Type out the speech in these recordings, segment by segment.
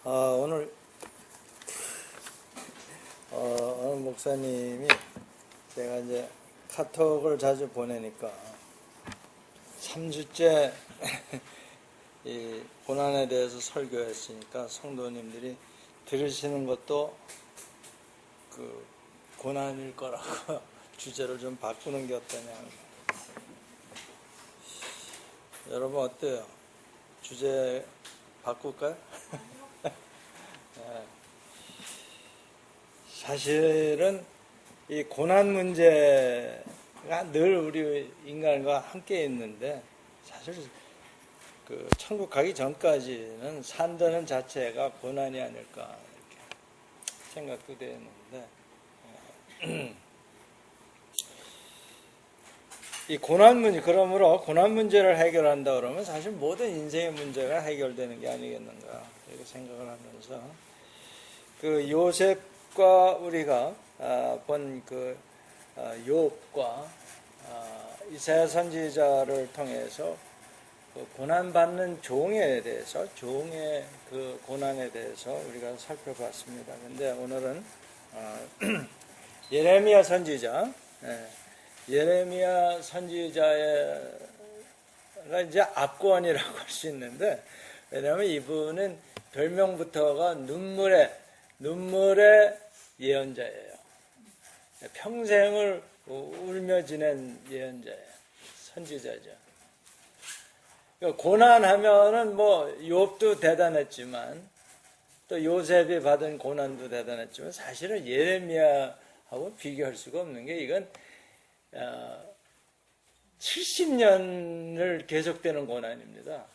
오늘 어느 목사님이 제가 이제 카톡을 자주 보내니까 3주째 이 고난에 대해서 설교했으니까 성도님들이 들으시는 것도 그 고난일 거라고 주제를 좀 바꾸는 게 어떠냐. 여러분 어때요? 주제 바꿀까요? 사실은 이 고난 문제가 늘 우리 인간과 함께 있는데, 사실 그 천국 가기 전까지는 산다는 자체가 고난이 아닐까 이렇게 생각도 되는데, 이 고난 문제, 그러므로 고난 문제를 해결한다 그러면 사실 모든 인생의 문제가 해결되는 게 아니겠는가 이렇게 생각을 하면서, 그 요셉과 우리가 본 그 욥과 이사야 선지자를 통해서 그 고난받는 종에 대해서, 종의 그 고난에 대해서 우리가 살펴봤습니다. 근데 오늘은 예레미야 선지자, 예레미야 선지자가 이제 압권이라고 할 수 있는데, 왜냐하면 이분은 별명부터가 눈물의 예언자예요. 평생을 울며 지낸 예언자예요. 선지자죠. 그러니까 고난하면은 뭐 욥도 대단했지만 또 요셉이 받은 고난도 대단했지만, 사실은 예레미야하고 비교할 수가 없는 게, 이건 70년을 계속되는 고난입니다.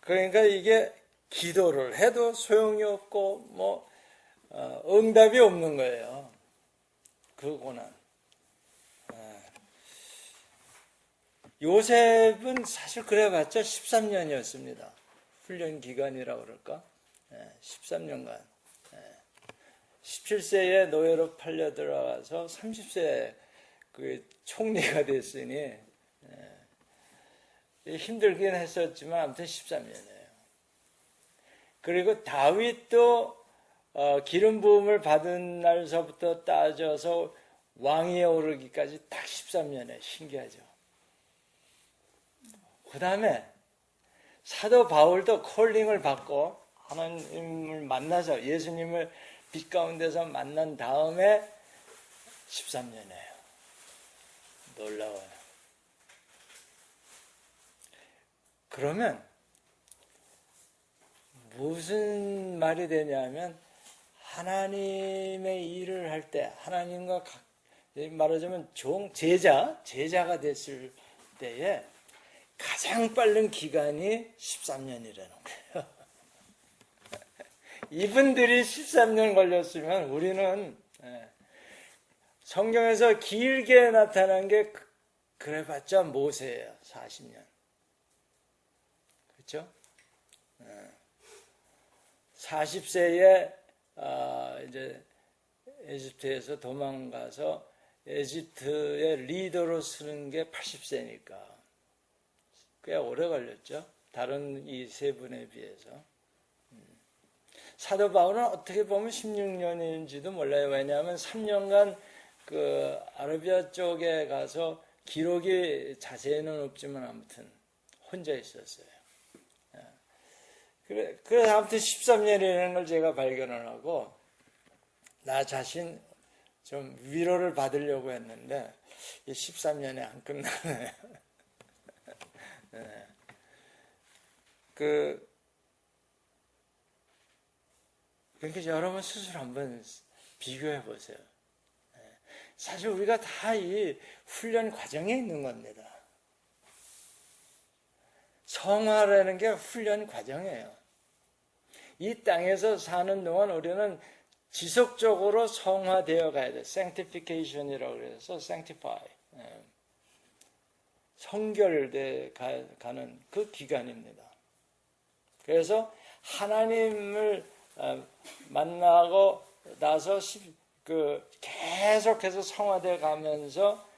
그러니까 이게 기도를 해도 소용이 없고 뭐 응답이 없는 거예요. 그 고난. 요셉은 사실 그래봤자 13년이었습니다. 훈련 기간이라고 그럴까? 13년간. 17세에 노예로 팔려 들어가서 30세에 그 총리가 됐으니 힘들긴 했었지만 아무튼 13년이에요. 그리고 다윗도 기름 부음을 받은 날서부터 따져서 왕위에 오르기까지 딱 13년에 신기하죠. 그 다음에 사도 바울도 콜링을 받고 하나님을 만나서 예수님을 빛 가운데서 만난 다음에 13년이에요. 놀라워요. 그러면 무슨 말이 되냐면, 하나님의 일을 할 때, 하나님과 말하자면 제자가 됐을 때에 가장 빠른 기간이 13년이라는 거예요. 이분들이 13년 걸렸으면 우리는, 성경에서 길게 나타난 게 그래봤자 모세예요. 40년. 그렇죠? 40세에 이제 에집트에서 도망가서 에집트의 리더로 쓰는 게 80세니까 꽤 오래 걸렸죠. 다른 이 세 분에 비해서. 사도 바울은 어떻게 보면 16년인지도 몰라요. 왜냐하면 3년간 그 아라비아 쪽에 가서 기록이 자세히는 없지만 아무튼 혼자 있었어요. 그래서 아무튼 13년이라는 걸 제가 발견을 하고, 나 자신 좀 위로를 받으려고 했는데, 이 13년에 안 끝나네요. 네. 그러니까 여러분 스스로 한번 비교해 보세요. 사실 우리가 다 이 훈련 과정에 있는 겁니다. 성화라는 게 훈련 과정이에요. 이 땅에서 사는 동안 우리는 지속적으로 성화되어 가야 돼. sanctification이라고 그래서 sanctify. 성결돼 가는 그 기간입니다. 그래서 하나님을 만나고 나서 계속해서 성화되어 가면서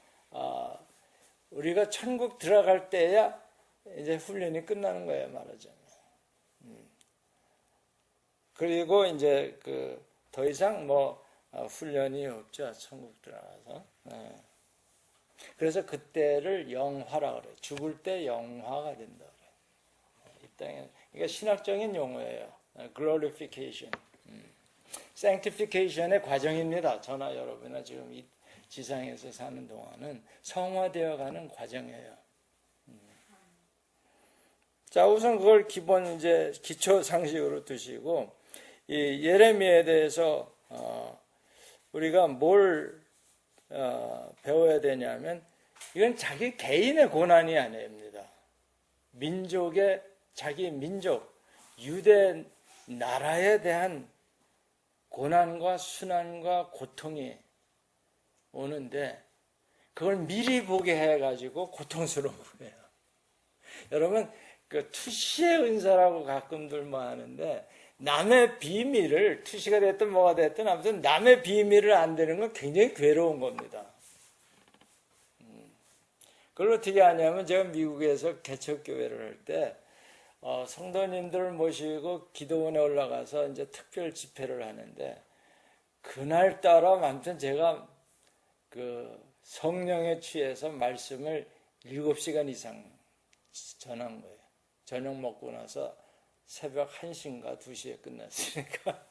우리가 천국 들어갈 때야 이제 훈련이 끝나는 거예요, 말하자면. 그리고 이제 더 이상 훈련이 없죠, 천국 들어가서. 그래서 그때를 영화라 그래요. 죽을 때 영화가 된다 그래요. 이 땅에. 그러니까 신학적인 용어예요. glorification. sanctification의 과정입니다. 저나 여러분이나 지금 이 지상에서 사는 동안은 성화되어가는 과정이에요. 자, 우선 그걸 기본 이제 기초 상식으로 두시고, 이 예레미야에 대해서 우리가 뭘 배워야 되냐면, 이건 자기 개인의 고난이 아닙니다. 민족의, 자기 민족, 유대 나라에 대한 고난과 순환과 고통이 오는데, 그걸 미리 보게 해가지고 고통스러운 거예요. 여러분, 투시의 은사라고 가끔들 하는데, 남의 비밀을, 투시가 됐든 뭐가 됐든 아무튼 남의 비밀을 안 되는 건 굉장히 괴로운 겁니다. 그걸 어떻게 하냐면, 제가 미국에서 개척교회를 할 때 성도님들을 모시고 기도원에 올라가서 이제 특별 집회를 하는데, 그날따라 아무튼 제가 성령에 취해서 말씀을 7시간 이상 전한 거예요. 저녁 먹고 나서 새벽 1시인가 2시에 끝났으니까.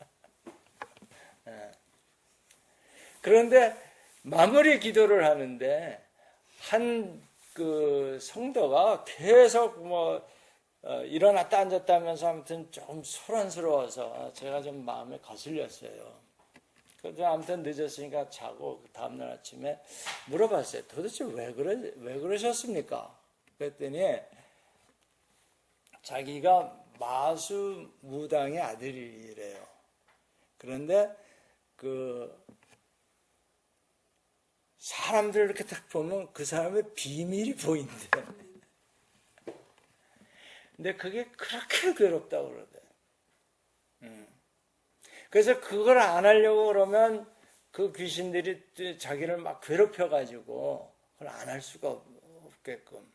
그런데 마무리 기도를 하는데 한 성도가 계속 일어났다 앉았다 하면서 아무튼 좀 소란스러워서 제가 좀 마음에 거슬렸어요. 그래서 아무튼 늦었으니까 자고 다음날 아침에 물어봤어요. 도대체 왜 그러셨습니까? 그랬더니 자기가 마수 무당의 아들이래요. 그런데 사람들을 이렇게 딱 보면 그 사람의 비밀이 보인대. 근데 그게 그렇게 괴롭다고 그러대. 그래서 그걸 안 하려고 그러면 그 귀신들이 자기를 막 괴롭혀가지고 그걸 안 할 수가 없게끔.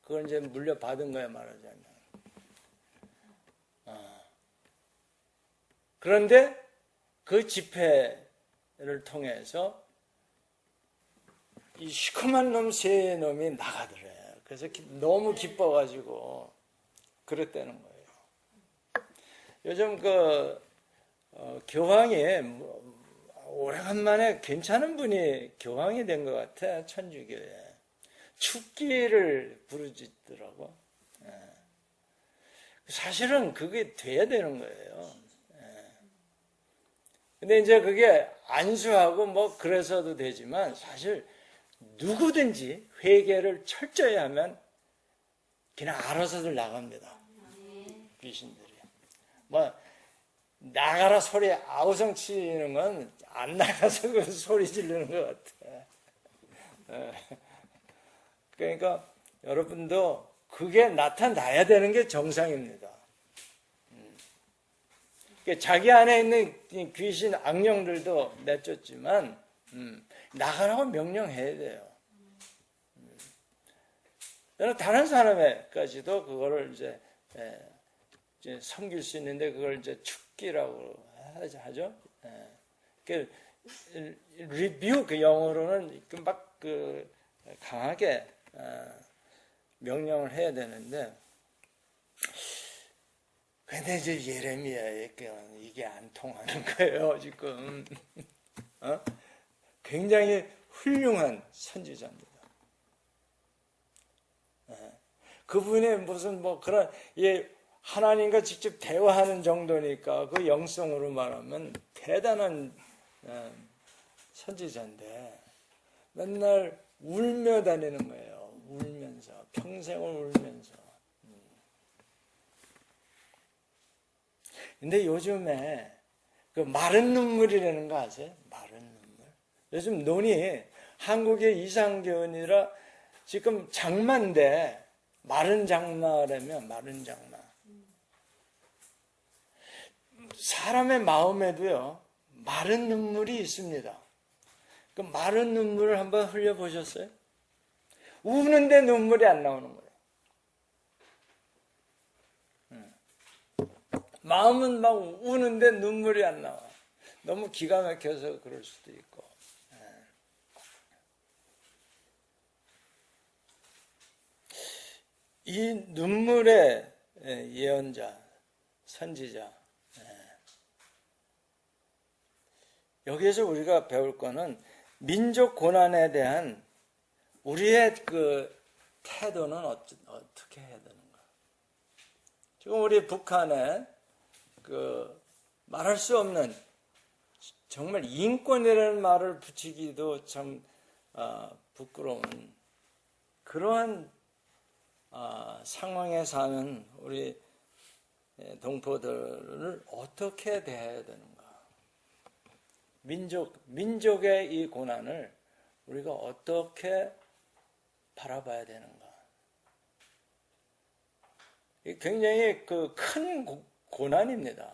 그걸 이제 물려받은 거야, 말하자면. 그런데 그 집회를 통해서 이 시커먼 놈 세 놈이 나가더래요. 그래서 너무 기뻐가지고 그랬다는 거예요. 요즘 교황이 오래간만에 괜찮은 분이 교황이 된 것 같아, 천주교에. 축기를 부르짖더라고. 사실은 그게 돼야 되는 거예요. 근데 이제 그게 안수하고 그래서도 되지만 사실 누구든지 회개를 철저히 하면 그냥 알아서들 나갑니다. 귀신들이. 나가라 소리 아우성 치는 건 안 나가서 그 소리 지르는 것 같아. 그러니까 여러분도 그게 나타나야 되는 게 정상입니다. 자기 안에 있는 귀신 악령들도 내쫓지만 나가라고 명령해야 돼요. 다른 사람에까지도 그거를 이제 섬길 수 있는데 그걸 이제 축기라고 하죠. 리뷰 영어로는 막 강하게 명령을 해야 되는데, 근데 이제 예레미야에 이게 안 통하는 거예요, 지금. 굉장히 훌륭한 선지자입니다. 그분의 무슨 그런, 하나님과 직접 대화하는 정도니까 그 영성으로 말하면 대단한 선지자인데, 맨날 울며 다니는 거예요. 울면서. 평생을 울면서. 근데 요즘에 마른 눈물이라는 거 아세요? 마른 눈물. 요즘 논이 한국의 이상견이라 지금 장마인데 마른 장마라면 마른 장마. 사람의 마음에도요, 마른 눈물이 있습니다. 그 마른 눈물을 한번 흘려보셨어요? 우는데 눈물이 안 나오는 거예요. 마음은 막 우는데 눈물이 안 나와. 너무 기가 막혀서 그럴 수도 있고. 이 눈물의 예언자, 선지자. 여기에서 우리가 배울 거는 민족 고난에 대한 우리의 그 태도는 어떻게 해야 되는가. 지금 우리 북한에 그 말할 수 없는 정말 인권이라는 말을 붙이기도 참 부끄러운 그러한 상황에 사는 우리 동포들을 어떻게 대해야 되는가. 민족의 이 고난을 우리가 어떻게 바라봐야 되는가. 굉장히 그 큰 고난입니다.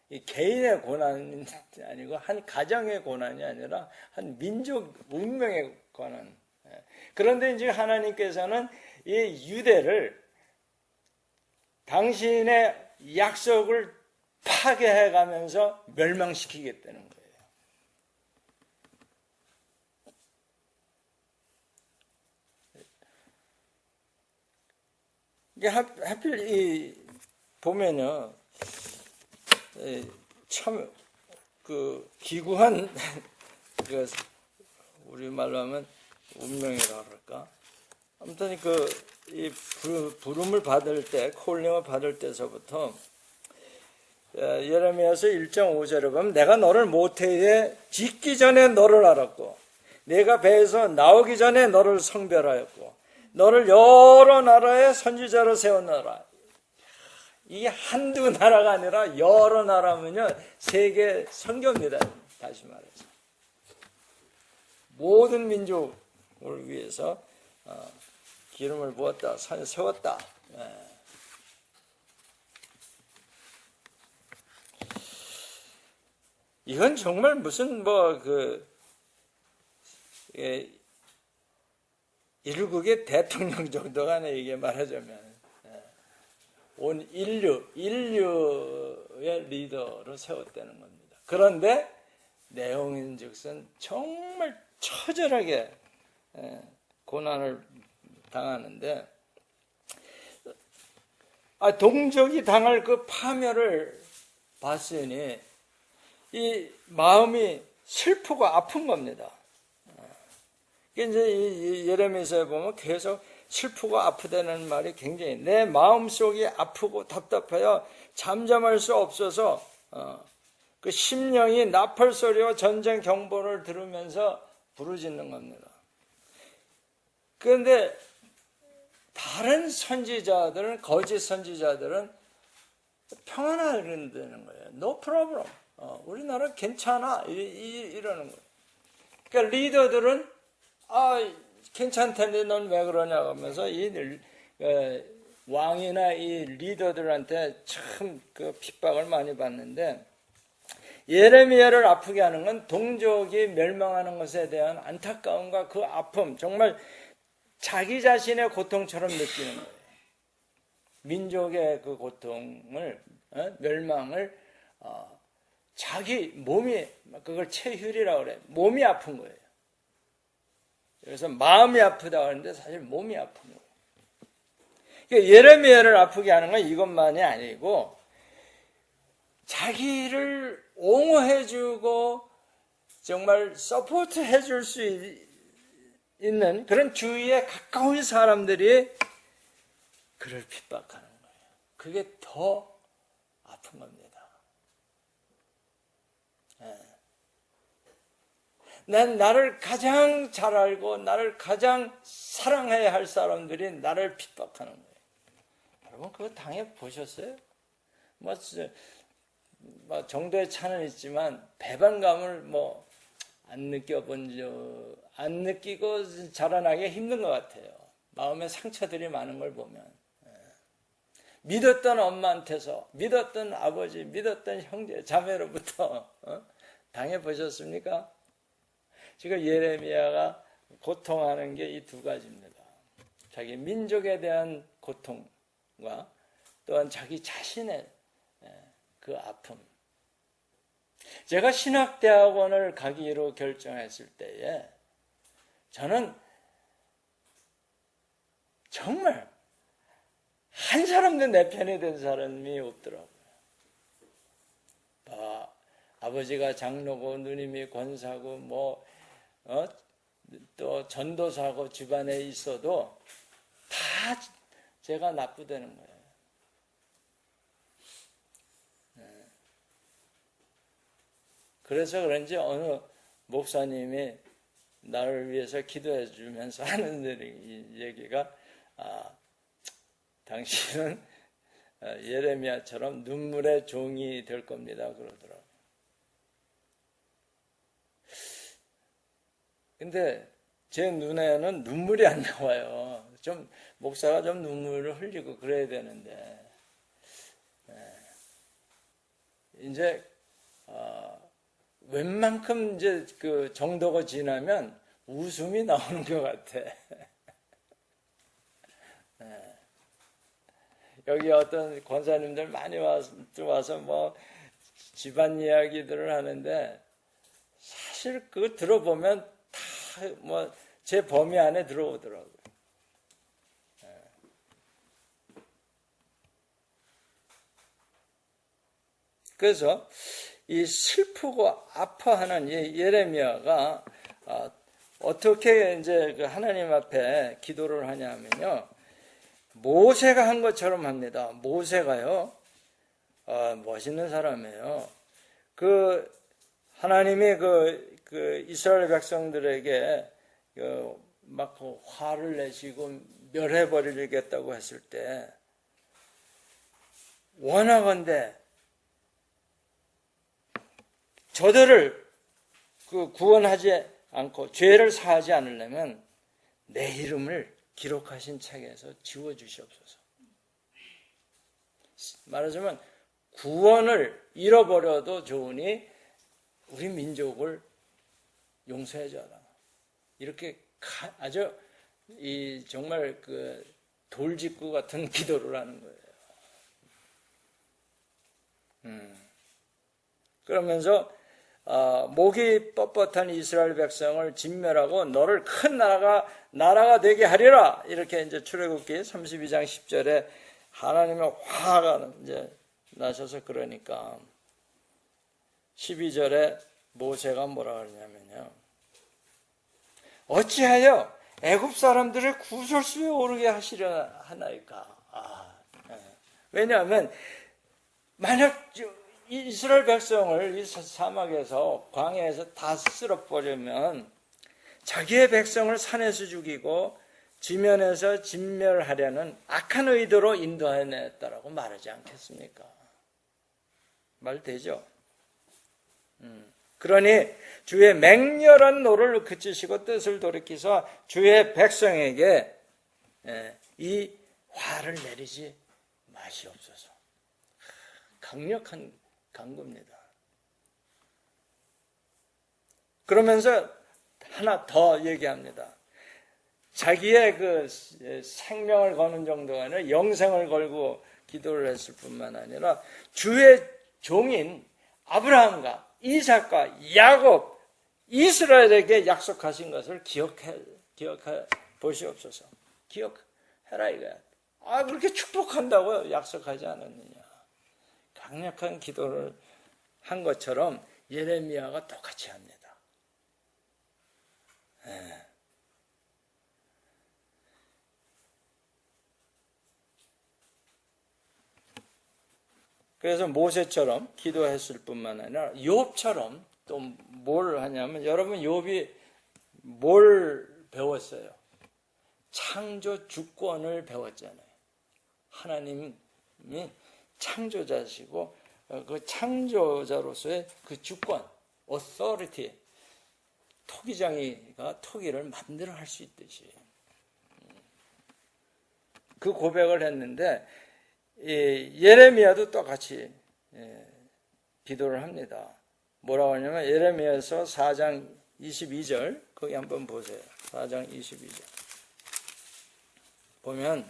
이 개인의 고난이 아니고 한 가정의 고난이 아니라 한 민족 운명의 고난. 그런데 이제 하나님께서는 이 유대를 당신의 약속을 파괴해 가면서 멸망시키겠다는 거예요. 이게 하필 보면요, 참 그 기구한 그 우리말로 하면 운명이라 그럴까. 아무튼 이 부름을 받을 때, 콜링을 받을 때서부터 예레미야서 1장 5절에 보면 내가 너를 모태에 짓기 전에 너를 알았고 내가 배에서 나오기 전에 너를 성별하였고 너를 여러 나라의 선지자로 세웠노라. 이게 한두 나라가 아니라 여러 나라면요 세계 선교입니다. 다시 말해서 모든 민족을 위해서 기름을 부었다, 산을 세웠다. 이건 정말 무슨 일국의 대통령 정도가 아니에요. 이게 말하자면 온 인류의 리더로 세웠다는 겁니다. 그런데 내용인즉슨 정말 처절하게 고난을 당하는데 동족이 당할 그 파멸을 봤으니 이 마음이 슬프고 아픈 겁니다. 이제 이 예레미야서에 보면 계속 슬프고 아프다는 말이 굉장히 내 마음속이 아프고 답답하여 잠잠할 수 없어서 그 심령이 나팔 소리와 전쟁 경보를 들으면서 부르짖는 겁니다. 그런데 다른 선지자들은 거짓 선지자들은 평안하다는 거예요. No problem. 우리나라 괜찮아 이러는 거예요. 그러니까 리더들은 괜찮다는데 넌 왜 그러냐 하면서 이 왕이나 이 리더들한테 참 그 핍박을 많이 받는데 예레미야를 아프게 하는 건 동족이 멸망하는 것에 대한 안타까움과 그 아픔, 정말 자기 자신의 고통처럼 느끼는 거예요. 민족의 그 고통을, 멸망을 자기 몸이, 그걸 체휼이라고 그래요. 몸이 아픈 거예요. 그래서 마음이 아프다고 하는데 사실 몸이 아픈 거예요. 그러니까 예레미야를 아프게 하는 건 이것만이 아니고 자기를 옹호해주고 정말 서포트 해줄 수 있는 그런 주위에 가까운 사람들이 그를 핍박하는 거예요. 그게 더 아픈 겁니다. 난 나를 가장 잘 알고 나를 가장 사랑해야 할 사람들이 나를 핍박하는 거예요. 여러분 그거 당해보셨어요? 정도의 차는 있지만 배반감을 안 느끼고 자라나기 힘든 것 같아요. 마음에 상처들이 많은 걸 보면. 믿었던 엄마한테서, 믿었던 아버지, 믿었던 형제, 자매로부터 당해보셨습니까? 지금 예레미야가 고통하는 게 이 두 가지입니다. 자기 민족에 대한 고통과 또한 자기 자신의 그 아픔. 제가 신학대학원을 가기로 결정했을 때에 저는 정말 한 사람도 내 편이 된 사람이 없더라고요. 아버지가 장로고 누님이 권사고 또 전도사고 집안에 있어도 다 제가 나쁘다는 거예요. 그래서 그런지 어느 목사님이 나를 위해서 기도해 주면서 하는 얘기가 당신은 예레미야처럼 눈물의 종이 될 겁니다 그러더라고요. 근데 제 눈에는 눈물이 안 나와요. 좀 목사가 좀 눈물을 흘리고 그래야 되는데 이제 웬만큼 이제 그 정도가 지나면 웃음이 나오는 것 같아. 여기 어떤 권사님들 많이 와서 뭐 집안 이야기들을 하는데 사실 그거 들어보면 다 뭐 제 범위 안에 들어오더라고요. 그래서 이 슬프고 아파하는 예레미야가 어떻게 이제 그 하나님 앞에 기도를 하냐면요. 모세가 한 것처럼 합니다. 모세가요, 멋있는 사람이에요. 하나님이 그 이스라엘 백성들에게 막 화를 내시고 멸해버리겠다고 했을 때, 원하건대 저들을 구원하지 않고 죄를 사하지 않으려면 내 이름을 기록하신 책에서 지워주시옵소서. 말하자면 구원을 잃어버려도 좋으니 우리 민족을 용서해줘라. 이렇게 아주 정말 그 돌직구 같은 기도를 하는 거예요. 그러면서 목이 뻣뻣한 이스라엘 백성을 진멸하고 너를 큰 나라가 되게 하리라. 이렇게 이제 출애굽기 32장 10절에 하나님의 화가 이제 나셔서 그러니까 12절에 모세가 뭐라 그러냐면요. 어찌하여 애굽 사람들을 구설수에 오르게 하시려 하나이까. 왜냐하면 만약 이스라엘 백성을 이 사막에서 광야에서 다 쓸어버리면 자기의 백성을 산에서 죽이고 지면에서 진멸하려는 악한 의도로 인도해냈다라고 말하지 않겠습니까? 말 되죠? 그러니 주의 맹렬한 노를 그치시고 뜻을 돌이키사 주의 백성에게 이 화를 내리지 마시옵소서. 강력한 간구입니다. 그러면서 하나 더 얘기합니다. 자기의 그 생명을 거는 정도가 아니라 영생을 걸고 기도를 했을 뿐만 아니라 주의 종인 아브라함과 이삭과 야곱, 이스라엘에게 약속하신 것을 기억해 보시옵소서. 기억해라 이거야. 그렇게 축복한다고 약속하지 않았느냐. 강력한 기도를 한 것처럼 예레미야가 똑같이 합니다. 그래서 모세처럼 기도했을 뿐만 아니라 욥처럼 또 뭘 하냐면 여러분 욥이 뭘 배웠어요? 창조 주권을 배웠잖아요. 하나님이 창조자시고 그 창조자로서의 그 주권, authority, 토기장이가 토기를 마음대로 할 수 있듯이 그 고백을 했는데 예레미야도 똑같이 기도를 합니다. 뭐라고 하냐면 예레미야서 4장 22절 거기 한번 보세요. 4장 22절 보면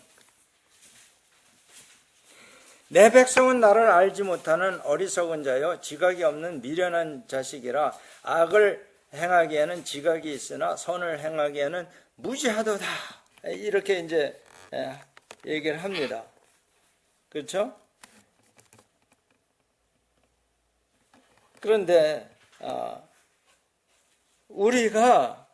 내 백성은 나를 알지 못하는 어리석은 자요 지각이 없는 미련한 자식이라 악을 행하기에는 지각이 있으나 선을 행하기에는 무지하도다. 이렇게 이제 얘기를 합니다. 그렇죠? 그런데 우리가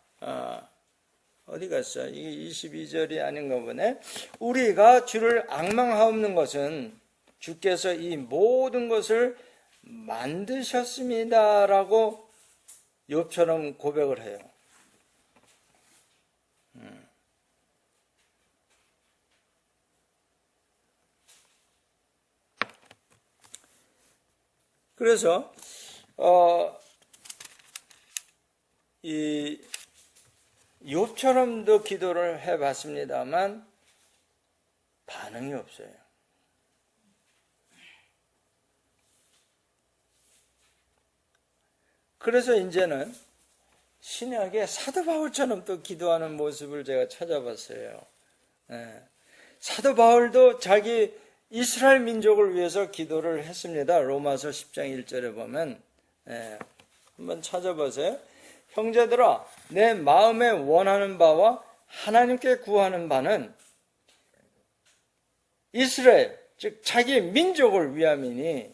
어디 갔어? 이게 22절이 아닌가 보네. 우리가 주를 앙망하옵는 것은 주께서 이 모든 것을 만드셨습니다라고 욥처럼 고백을 해요. 그래서 이 욥처럼도 기도를 해봤습니다만 반응이 없어요. 그래서 이제는 신약의 사도 바울처럼 또 기도하는 모습을 제가 찾아봤어요. 사도 바울도 자기 이스라엘 민족을 위해서 기도를 했습니다. 로마서 10장 1절에 보면 한번 찾아보세요. 형제들아, 내 마음에 원하는 바와 하나님께 구하는 바는 이스라엘, 즉 자기 민족을 위함이니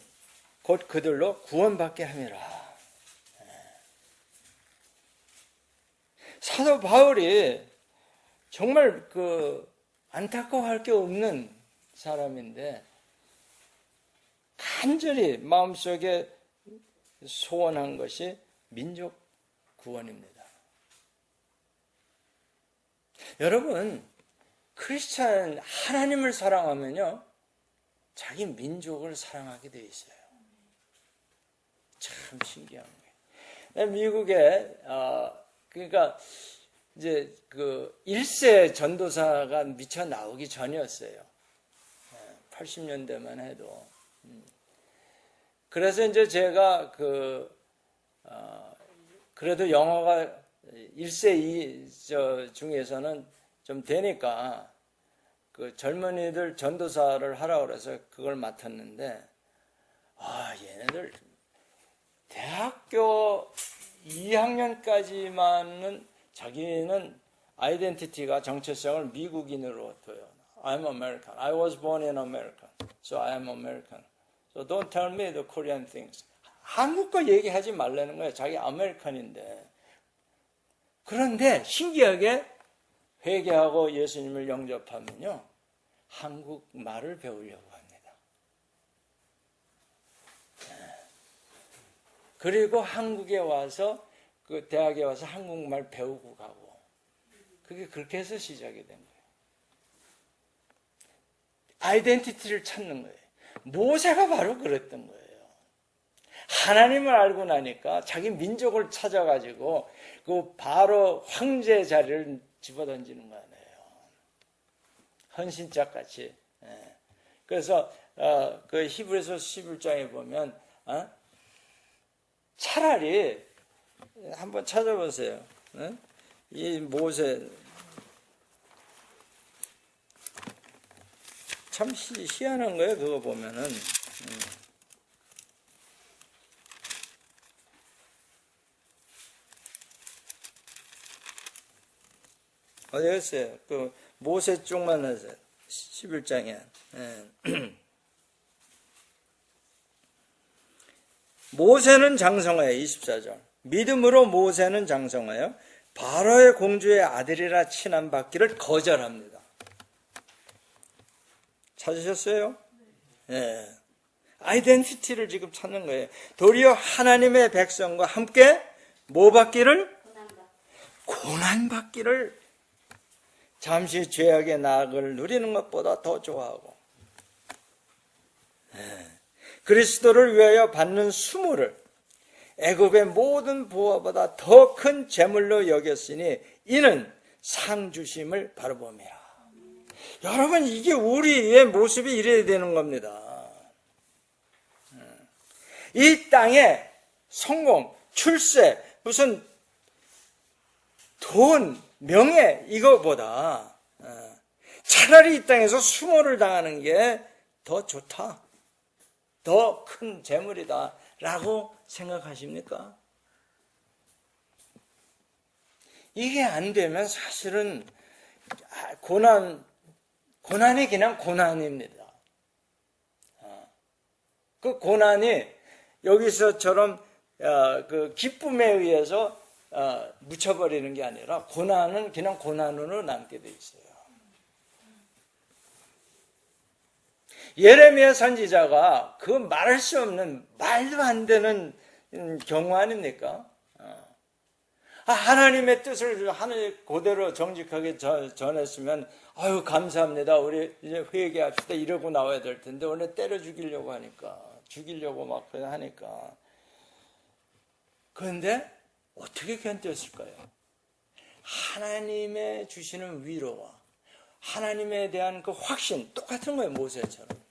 곧 그들로 구원받게 함이라. 사도 바울이 정말 안타까워할 게 없는 사람인데 간절히 마음속에 소원한 것이 민족 구원입니다. 여러분, 크리스찬 하나님을 사랑하면요 자기 민족을 사랑하게 돼 있어요. 참 신기한 거예요. 미국에 그러니까 이제 1세 전도사가 미처 나오기 전이었어요. 80년대만 해도. 그래서 이제 제가 그래도 영어가 1세 중에서는 좀 되니까 젊은이들 전도사를 하라고 그래서 그걸 맡았는데 얘네들 대학교 2학년까지만은 자기는 아이덴티티가 정체성을 미국인으로 둬요. I'm American. I was born in America. So I am American. So don't tell me the Korean things. 한국 거 얘기하지 말라는 거예요. 자기 아메리칸인데. 그런데 신기하게 회개하고 예수님을 영접하면요. 한국말을 배우려고 합니다. 그리고 한국에 와서 대학에 와서 한국말 배우고 가고 그게 그렇게 해서 시작이 된 거예요. 아이덴티티를 찾는 거예요. 모세가 바로 그랬던 거예요. 하나님을 알고 나니까 자기 민족을 찾아가지고 바로 황제 자리를 집어던지는 거 아니에요. 헌신짝 같이. 그래서 히브리서 11장에 보면 차라리 한번 찾아보세요. 이 모세 참 희한한 거예요. 그거 보면은 어디 갔어요? 모세 쪽만 하세요. 11장에 모세는 장성하여 24절 믿음으로 모세는 장성하여 바로의 공주의 아들이라 칭함받기를 거절합니다. 찾으셨어요? 네. 아이덴티티를 지금 찾는 거예요. 도리어 하나님의 백성과 함께 뭐 받기를? 고난받기를 잠시 죄악의 낙을 누리는 것보다 더 좋아하고 그리스도를 위하여 받는 수모를 애굽의 모든 보화보다 더 큰 재물로 여겼으니 이는 상 주심을 바로 봄이라. 여러분, 이게 우리의 모습이 이래야 되는 겁니다. 이 땅에 성공, 출세, 무슨 돈, 명예 이거보다 차라리 이 땅에서 수모를 당하는 게 더 좋다. 더 큰 재물이다라고 생각하십니까? 이게 안 되면 사실은 고난이 그냥 고난입니다. 그 고난이 여기서처럼 그 기쁨에 의해서 묻혀버리는 게 아니라 고난은 그냥 고난으로 남게 돼 있어요. 예레미야 선지자가 그 말할 수 없는 말도 안 되는 경우 아닙니까? 하나님의 뜻을 하늘 그대로 정직하게 전했으면 아유 감사합니다. 우리 이제 회개합시다. 이러고 나와야 될 텐데 오늘 때려 죽이려고 막 하니까. 그런데 어떻게 견뎠을까요? 하나님의 주시는 위로와 하나님에 대한 그 확신 똑같은 거예요. 모세처럼.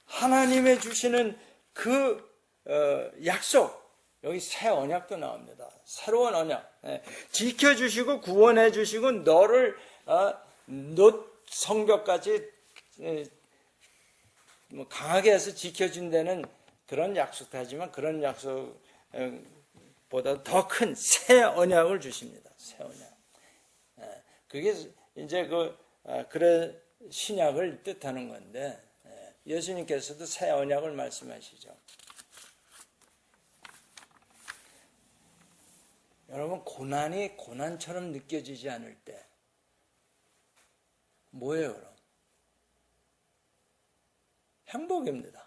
하나님의 주시는 그 약속, 여기 새 언약도 나옵니다. 새로운 언약. 지켜주시고 구원해주시고 너를 성벽까지 강하게 해서 지켜준다는 그런 약속도 하지만 그런 약속보다 더 큰 새 언약을 주십니다. 새 언약. 그게 이제 그래 신약을 뜻하는 건데 예수님께서도 새 언약을 말씀하시죠. 여러분 고난이 고난처럼 느껴지지 않을 때 뭐예요 그럼? 행복입니다.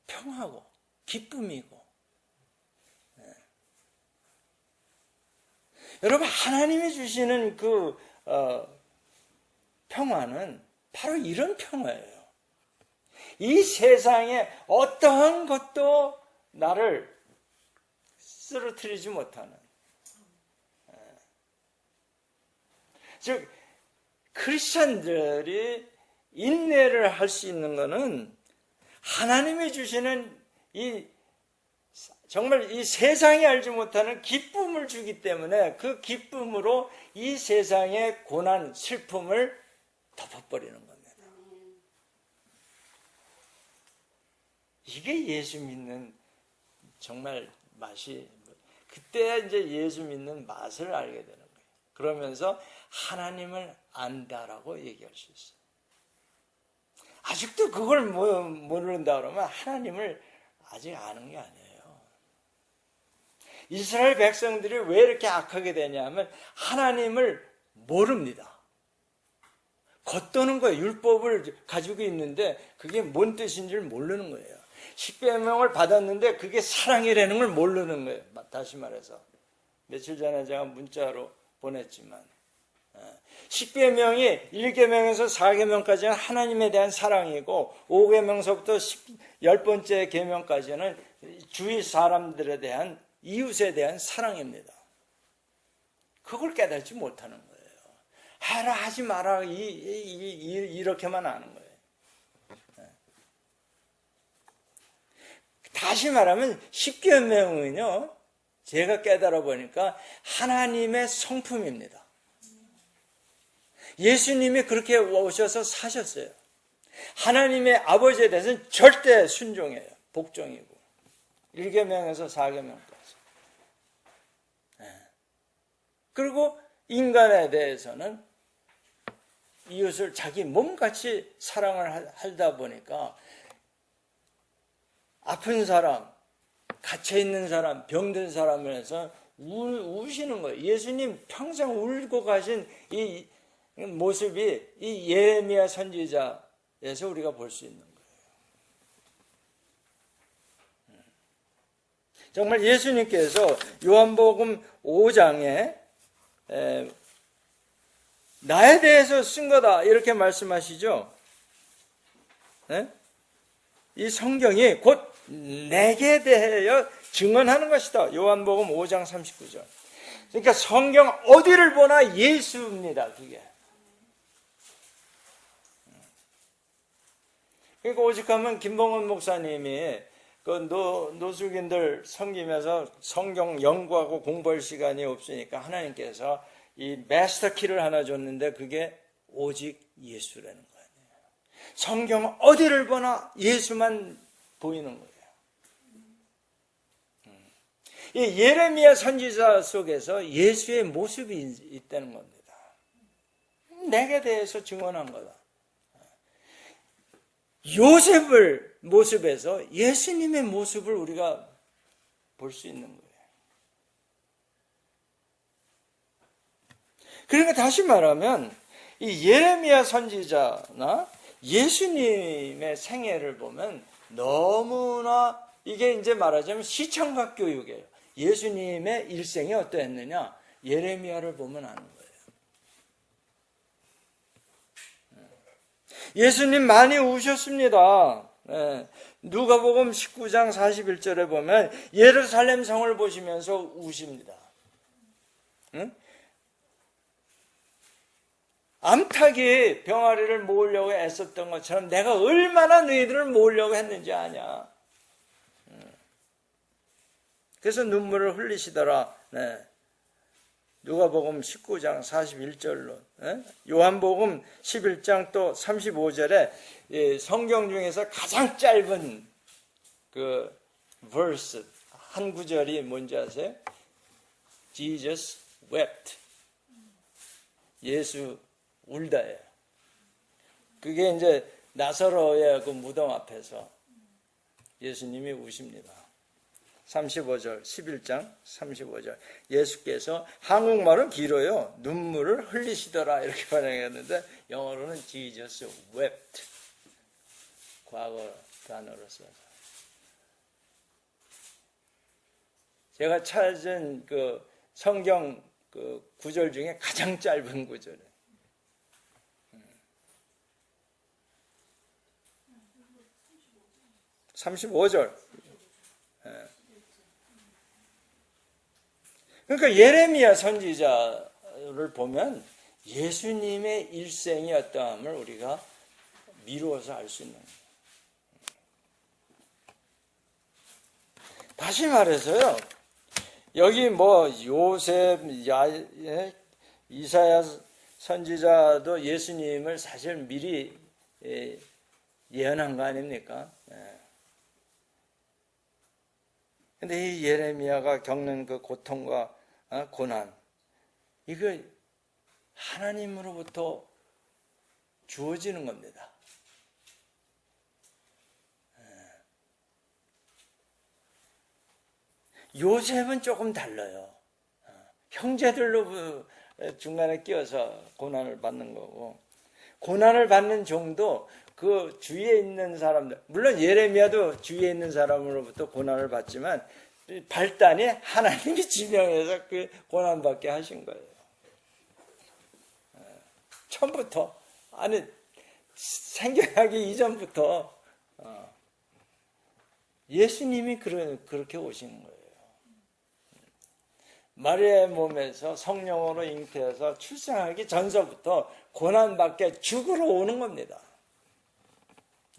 평하고 기쁨이고. 여러분 하나님이 주시는 그 평화는 바로 이런 평화예요. 이 세상에 어떠한 것도 나를 쓰러뜨리지 못하는. 즉 크리스천들이 인내를 할 수 있는 것은 하나님이 주시는 정말 이 세상이 알지 못하는 기쁨을 주기 때문에 그 기쁨으로 이 세상의 고난, 슬픔을 덮어버리는 겁니다. 이게 예수 믿는 정말 맛이, 그때 이제 예수 믿는 맛을 알게 되는 거예요. 그러면서 하나님을 안다라고 얘기할 수 있어요. 아직도 그걸 모른다 그러면 하나님을 아직 아는 게 아니에요. 이스라엘 백성들이 왜 이렇게 악하게 되냐면 하나님을 모릅니다. 겉도는 거예요. 율법을 가지고 있는데 그게 뭔 뜻인지를 모르는 거예요. 십계명을 받았는데 그게 사랑이라는 걸 모르는 거예요. 다시 말해서 며칠 전에 제가 문자로 보냈지만 십계명이 1계명에서 4계명까지는 하나님에 대한 사랑이고 5계명서부터 10번째 계명까지는 주위 사람들에 대한 이웃에 대한 사랑입니다. 그걸 깨닫지 못하는 거예요. 해라 하지 마라 이렇게만 아는 거예요. 다시 말하면 십계명은요, 제가 깨달아 보니까 하나님의 성품입니다. 예수님이 그렇게 오셔서 사셨어요. 하나님의 아버지에 대해서는 절대 순종해요. 복종이고 1계명에서 4계명까지. 그리고 인간에 대해서는 이웃을 자기 몸같이 사랑을 하다 보니까 아픈 사람, 갇혀있는 사람, 병든 사람을 해서 우시는 거예요. 예수님 평생 울고 가신 이 모습이 이 예레미야 선지자에서 우리가 볼 수 있는 거예요. 정말 예수님께서 요한복음 5장에 나에 대해서 쓴 거다 이렇게 말씀하시죠. 네? 이 성경이 곧 내게 대하여 증언하는 것이다. 요한복음 5장 39절. 그러니까 성경 어디를 보나 예수입니다. 그게. 그러니까 오직하면 김봉원 목사님이 그 노숙인들 섬기면서 성경 연구하고 공부할 시간이 없으니까 하나님께서 이 마스터 키를 하나 줬는데 그게 오직 예수라는 거 아니에요. 성경 어디를 보나 예수만 보이는 거예요. 이 예레미야 선지자 속에서 예수의 모습이 있다는 겁니다. 내게 대해서 증언한 거다. 요셉을 모습에서 예수님의 모습을 우리가 볼 수 있는 거예요. 그러니까 다시 말하면 이 예레미야 선지자나 예수님의 생애를 보면 너무나 이게 이제 말하자면 시청각 교육이에요. 예수님의 일생이 어떠했느냐? 예레미야를 보면 아는 거예요. 예수님 많이 우셨습니다. 누가복음 19장 41절에 보면 예루살렘 성을 보시면서 우십니다. 암탉이 병아리를 모으려고 애썼던 것처럼 내가 얼마나 너희들을 모으려고 했는지 아냐. 그래서 눈물을 흘리시더라. 누가복음 19장 41절로, 요한복음 11장 또 35절에 성경 중에서 가장 짧은 그 verse 한 구절이 뭔지 아세요? Jesus wept. 예수 울다예요. 그게 이제 나사로의 그 무덤 앞에서 예수님이 우십니다. 35절, 11장 35절. 예수께서 한국말은 길어요. 눈물을 흘리시더라 이렇게 번역했는데 영어로는 Jesus wept. 과거 단어로 써서. 제가 찾은 그 성경 그 구절 중에 가장 짧은 구절이에요. 35절. 그러니까 예레미야 선지자를 보면 예수님의 일생이 어떠함을 우리가 미루어서 알 수 있는 거예요. 다시 말해서요, 여기 뭐 요셉, 이사야 선지자도 예수님을 사실 미리 예언한 거 아닙니까? 근데 이 예레미야가 겪는 그 고통과 고난, 이거 하나님으로부터 주어지는 겁니다. 요셉은 조금 달라요. 형제들로 중간에 끼어서 고난을 받는 거고, 고난을 받는 종도 그 주위에 있는 사람들, 물론 예레미야도 주위에 있는 사람으로부터 고난을 받지만 발단이 하나님이 지명해서 그 고난받게 하신 거예요. 처음부터, 아니 생겨나기 이전부터 예수님이 그렇게 오신 거예요. 마리아의 몸에서 성령으로 잉태해서 출생하기 전서부터 고난받게 죽으러 오는 겁니다.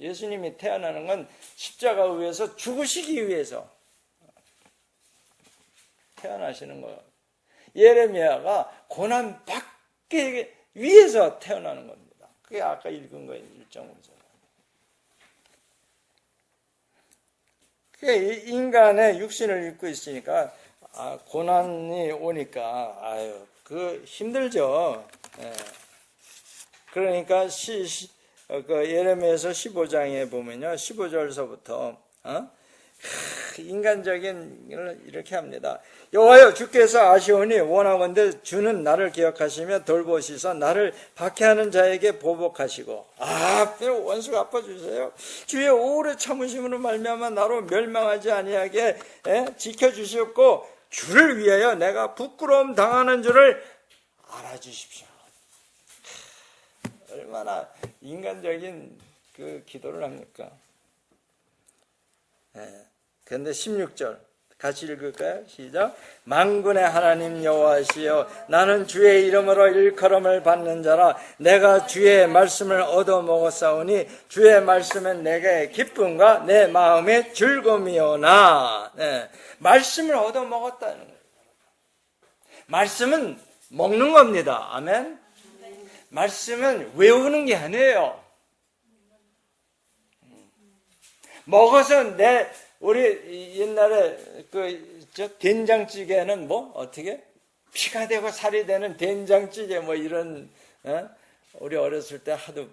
예수님이 태어나는 건 십자가 위에서 죽으시기 위해서 태어나시는 거예요. 예레미야가 고난받기 위해서 태어나는 겁니다. 그게 아까 읽은 거예요. 1.5절. 그게 인간의 육신을 입고 있으니까 고난이 오니까 그 힘들죠. 그러니까 그 예레미야서 15장에 보면요, 15절서부터 인간적인 걸 이렇게 합니다. 여호와여, 주께서 아시오니 원하건대 주는 나를 기억하시며 돌보시서 나를 박해하는 자에게 보복하시고, 원수가 아파주세요. 주의 오래 참으심으로 말미암아 나로 멸망하지 아니하게 지켜주시옵고, 주를 위하여 내가 부끄러움 당하는 줄을 알아주십시오. 얼마나 인간적인 그 기도를 합니까? 그런데 16절 같이 읽을까요? 시작. 만군의 하나님 여호와시여, 나는 주의 이름으로 일컬음을 받는 자라. 내가 주의 말씀을 얻어먹었사오니 주의 말씀은 내게 기쁨과 내 마음의 즐거움이오나. 말씀을 얻어먹었다는 거예요. 말씀은 먹는 겁니다. 아멘. 말씀은 외우는 게 아니에요. 먹어서 우리 옛날에 된장찌개는 어떻게? 피가 되고 살이 되는 된장찌개 이런, 우리 어렸을 때 하도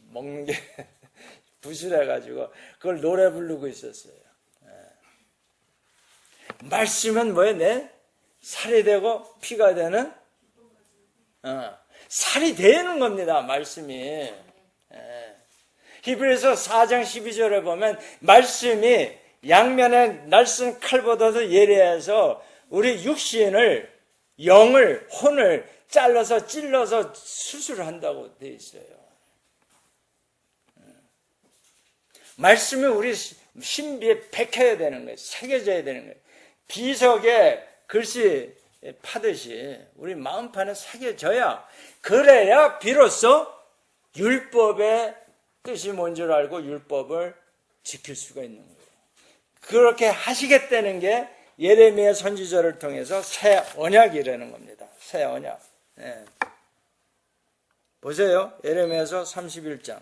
먹는 게 부실해가지고 그걸 노래 부르고 있었어요. 말씀은 뭐예요? 살이 되고 피가 되는, 살이 되는 겁니다, 말씀이. 히브리서 4장 12절에 보면 말씀이 양면에 날쌘 칼보다도 예리해서 우리 육신을, 영을, 혼을 잘라서 찔러서 수술한다고 되어 있어요. 말씀이 우리 신비에 박혀야 되는 거예요. 새겨져야 되는 거예요. 비석에 글씨 파듯이 우리 마음판에 새겨져야, 그래야 비로소 율법의 뜻이 뭔 줄 알고 율법을 지킬 수가 있는 거예요. 그렇게 하시겠다는 게 예레미야 선지자를 통해서 새 언약이라는 겁니다. 새 언약. 네. 보세요. 예레미야서 31장.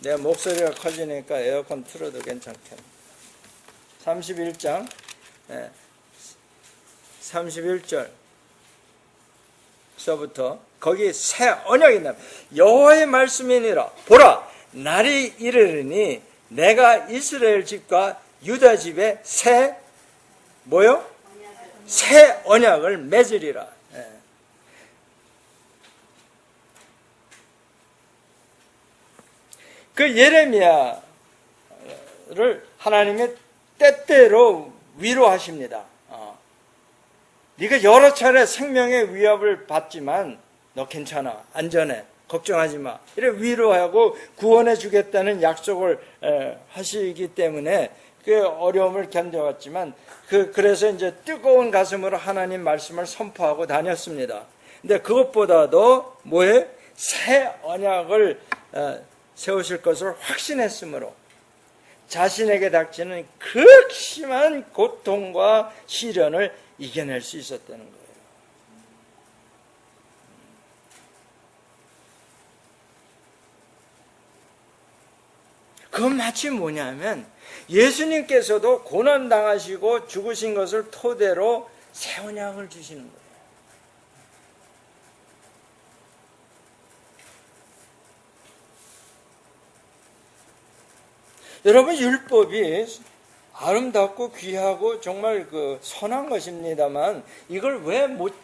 내 목소리가 커지니까 에어컨 틀어도 괜찮겠네. 31장 31절서부터 거기 새 언약이 나옵니다. 여호와의 말씀이니라. 보라, 날이 이르리니 내가 이스라엘 집과 유다 집에 새 언약을 맺으리라. 그 예레미야를 하나님의 때때로 위로하십니다. 네가 여러 차례 생명의 위협을 받지만 너 괜찮아, 안전해, 걱정하지 마, 이렇게 위로하고 구원해 주겠다는 약속을 하시기 때문에 그 어려움을 견뎌왔지만 그래서 이제 뜨거운 가슴으로 하나님 말씀을 선포하고 다녔습니다. 근데 그것보다도 새 언약을 세우실 것을 확신했으므로 자신에게 닥치는 극심한 고통과 시련을 이겨낼 수 있었다는 거예요. 그건 마치 뭐냐면 예수님께서도 고난당하시고 죽으신 것을 토대로 새 언약을 주시는 거예요. 여러분, 율법이 아름답고 귀하고 정말 선한 것입니다만 이걸 왜 못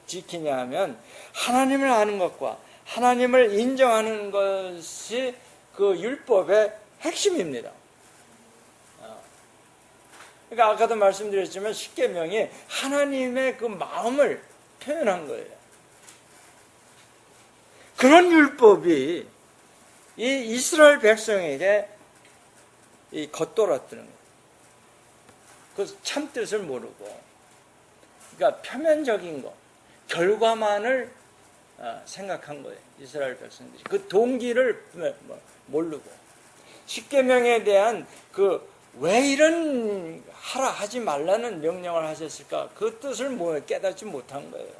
지키냐 하면 하나님을 아는 것과 하나님을 인정하는 것이 그 율법의 핵심입니다. 그러니까 아까도 말씀드렸지만 십계명이 하나님의 그 마음을 표현한 거예요. 그런 율법이 이 이스라엘 백성에게 겉돌았다는 거예요. 그 참뜻을 모르고, 그러니까 표면적인 거, 결과만을 생각한 거예요. 이스라엘 백성들이 그 동기를 모르고, 십계명에 대한 왜 이런 하지 말라는 명령을 하셨을까, 그 뜻을 깨닫지 못한 거예요.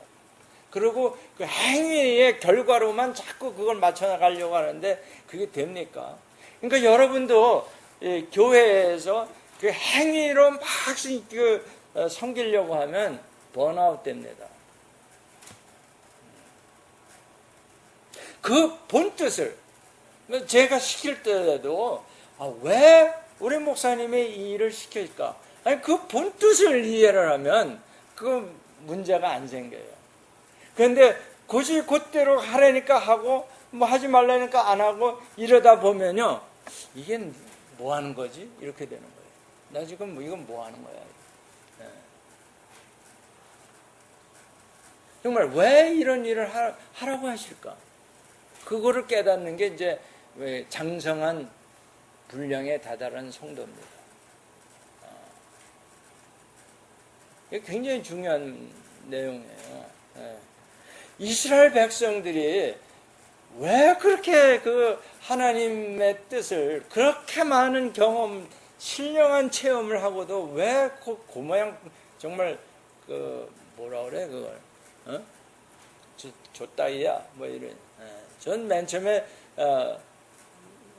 그리고 그 행위의 결과로만 자꾸 그걸 맞춰나가려고 하는데 그게 됩니까? 그러니까 여러분도 교회에서 그 행위로 막 섬기려고 하면 번아웃 됩니다. 그 본뜻을 제가 시킬 때에도 왜 우리 목사님이 이 일을 시킬까? 아니, 그 본뜻을 이해를 하면 그 문제가 안 생겨요. 그런데 굳이 그대로 하라니까 하고 하지 말라니까 안 하고 이러다 보면요, 이게 뭐 하는 거지? 이렇게 되는 거예요. 나 지금 이건 뭐 하는 거야? 정말 왜 이런 일을 하라고 하실까? 그거를 깨닫는 게 이제 장성한 분량에 다다른 성도입니다. 이게 굉장히 중요한 내용이에요. 이스라엘 백성들이 왜 그렇게 하나님의 뜻을 그렇게 많은 경험, 신령한 체험을 하고도 왜 그 모양 정말 그 뭐라 그래 그걸 조따위야 뭐 이런. 전 맨 처음에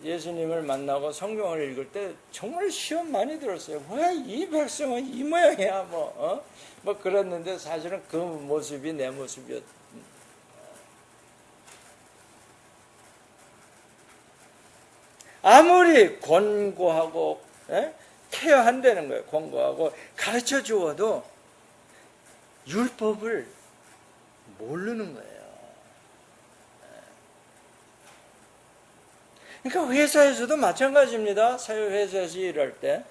예수님을 만나고 성경을 읽을 때 정말 시험 많이 들었어요. 왜 이 백성은 이 모양이야 뭐 그랬는데 사실은 그 모습이 내 모습이었. 아무리 권고하고 케어한다는 거예요. 권고하고 가르쳐 주어도 율법을 모르는 거예요. 그러니까 회사에서도 마찬가지입니다. 사회 회사에서 일할 때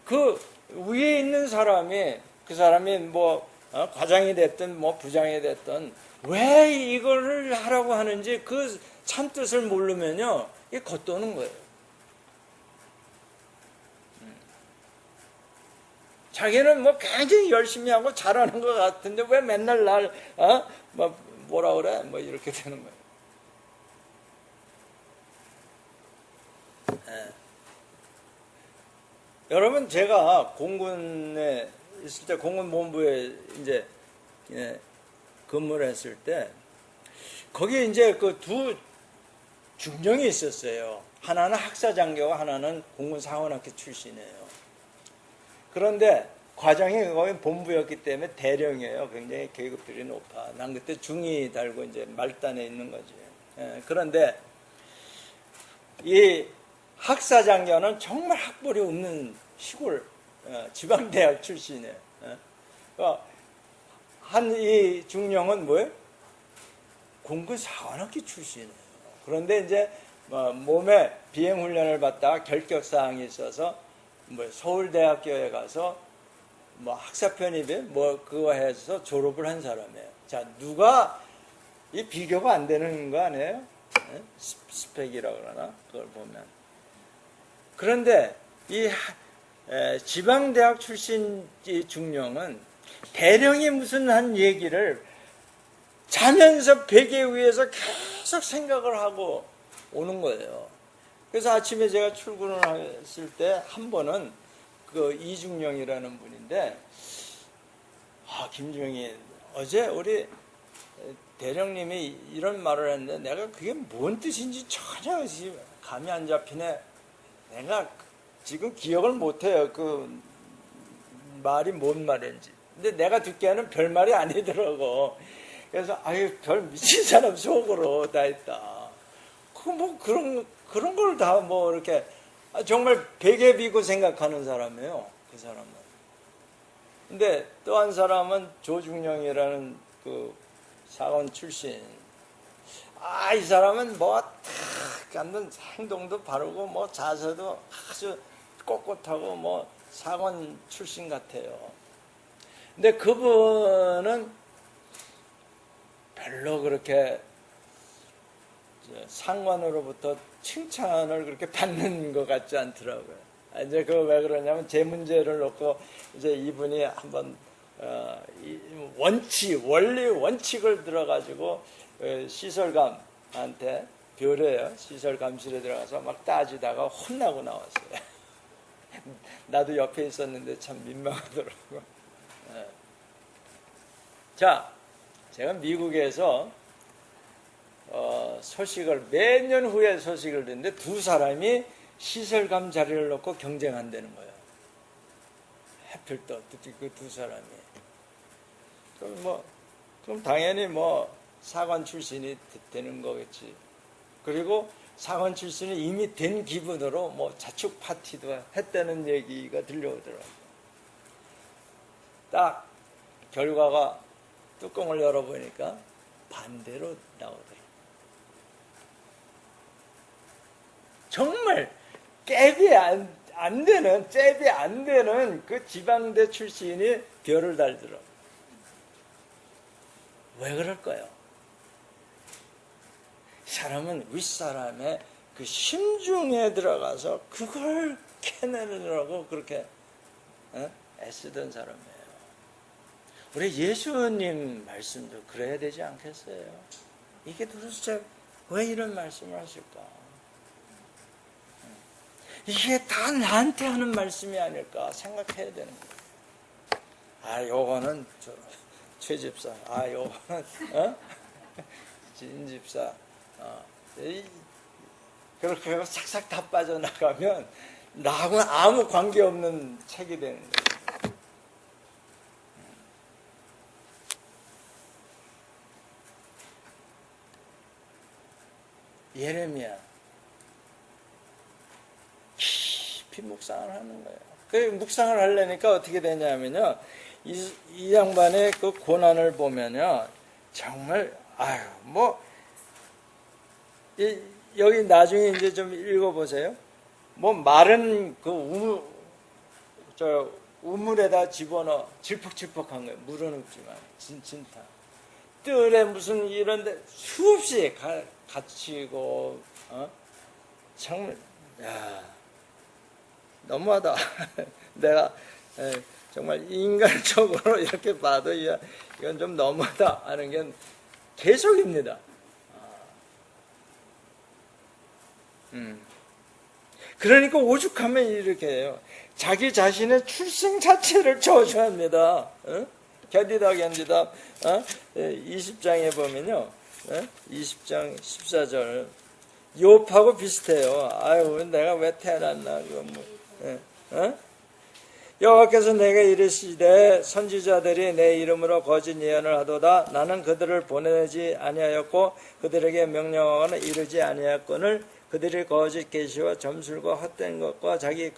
그 위에 있는 사람이 그 사람이 뭐 과장이 됐든 뭐 부장이 됐든 왜 이거를 하라고 하는지 그 참뜻을 모르면요 이게 겉도는 거예요. 자기는 뭐 굉장히 열심히 하고 잘하는 것 같은데 왜 맨날 날 뭐라 그래 뭐 이렇게 되는 거예요. 여러분 제가 공군에 있을 때 공군본부에 이제 근무를 했을 때 거기에 이제 그 두 중령이 있었어요. 하나는 학사장교고 하나는 공군사관학교 출신이에요. 그런데 과장이 거기 본부였기 때문에 대령이에요. 굉장히 계급들이 높아. 난 그때 중위 달고 이제 말단에 있는 거지. 그런데 이 학사장교는 정말 학벌이 없는 시골 지방대학 출신이에요. 한 이 중령은 뭐예요? 공군사관학교 출신이에요. 그런데 이제 몸에 비행훈련을 받다가 결격사항이 있어서 뭐 서울대학교에 가서 뭐 학사 편입에 뭐 그거 해서 졸업을 한 사람이에요. 자, 누가 이 비교가 안 되는 거 아니에요? 스펙이라고 그러나 그걸 보면. 그런데 이 지방대학 출신 중령은 대령이 무슨 한 얘기를 자면서 베개 위에서 계속 생각을 하고 오는 거예요. 그래서 아침에 제가 출근을 했을 때 한 번은 그 이중령이라는 분인데 김중희 어제 우리 대령님이 이런 말을 했는데 내가 그게 뭔 뜻인지 전혀 감이 안 잡히네. 내가 지금 기억을 못해요. 그 말이 뭔 말인지. 근데 내가 듣기에는 별말이 아니더라고. 그래서 아유 별 미친 사람 속으로 다 했다. 뭐 그런 걸 다 뭐 이렇게 정말 베개 비고 생각하는 사람이에요. 그 사람은. 근데 또 한 사람은 조중령이라는 그 사관 출신. 이 사람은 뭐 갖는 행동도 바르고 뭐 자세도 아주 꼿꼿하고 뭐 사관 출신 같아요. 근데 그분은 별로 그렇게 상관으로부터 칭찬을 그렇게 받는 것 같지 않더라고요. 이제 그 왜 그러냐면 제 문제를 놓고 이제 이분이 한번 원리 원칙을 들어가지고 시설감한테 별에요. 시설감실에 들어가서 막 따지다가 혼나고 나왔어요. 나도 옆에 있었는데 참 민망하더라고요. 자, 제가 미국에서 소식을 몇 년 후에 소식을 듣는데 두 사람이 시설감 자리를 놓고 경쟁한다는 거예요. 하필 또 그 두 사람이. 그럼 당연히 뭐 사관 출신이 되는 거겠지. 그리고 사관 출신이 이미 된 기분으로 뭐 자축 파티도 했다는 얘기가 들려오더라고요. 딱 결과가 뚜껑을 열어보니까 반대로 나오더라고요. 정말 잽이 안 되는 그 지방대 출신이 별을 달더라고요. 왜 그럴까요? 사람은 윗사람의 그 심중에 들어가서 그걸 캐내느라고 그렇게 애쓰던 사람이에요. 우리 예수님 말씀도 그래야 되지 않겠어요? 이게 도대체 왜 이런 말씀을 하실까? 이게 다 나한테 하는 말씀이 아닐까 생각해야 되는 거예요. 요거는 최 집사, 요거는 진 집사, 그렇게 해서 싹싹 다 빠져나가면 나하고는 아무 관계없는 책이 되는 거예요. 예레미야 깊이 묵상을 하는 거예요. 그 묵상을 하려니까 어떻게 되냐면요, 이 양반의 그 고난을 보면요, 정말 여기 나중에 이제 좀 읽어보세요. 마른 그 우물에다 집어넣어 질퍽질퍽한 거예요. 물은 없지만 진짜 뜰에 무슨 이런데 수없이 갇히고 정말 너무하다. 내가 정말 인간적으로 이렇게 봐도 이건 좀 너무하다 하는 게 계속입니다. 그러니까 오죽하면 이렇게 해요. 자기 자신의 출생 자체를 저주합니다. 견디다 20장에 보면요, 20장 14절 욥하고 비슷해요. 아유, 내가 왜 태어났나. 여호와께서 내게 이르시되 선지자들이 내 이름으로 거짓 예언을 하도다. 나는 그들을 보내지 아니하였고 그들에게 명령하거나 이르지 아니하였거늘 그들이 거짓 계시와 점술과 헛된 것과 자기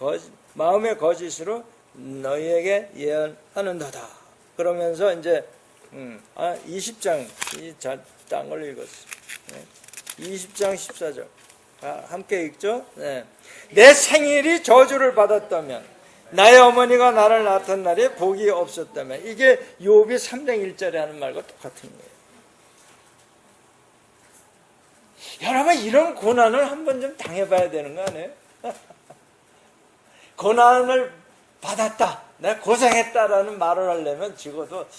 마음의 거짓으로 너희에게 예언하는도다. 그러면서 이제 20장 딴 걸 읽었어요. 20장 14절 함께 읽죠. 내 생일이 저주를 받았다면 나의 어머니가 나를 낳았던 날에 복이 없었다면, 이게 욥이 3장 1절에 하는 말과 똑같은 거예요. 여러분, 이런 고난을 한번 좀 당해봐야 되는 거 아니에요? 고난을 받았다, 내가 고생했다라는 말을 하려면 적어도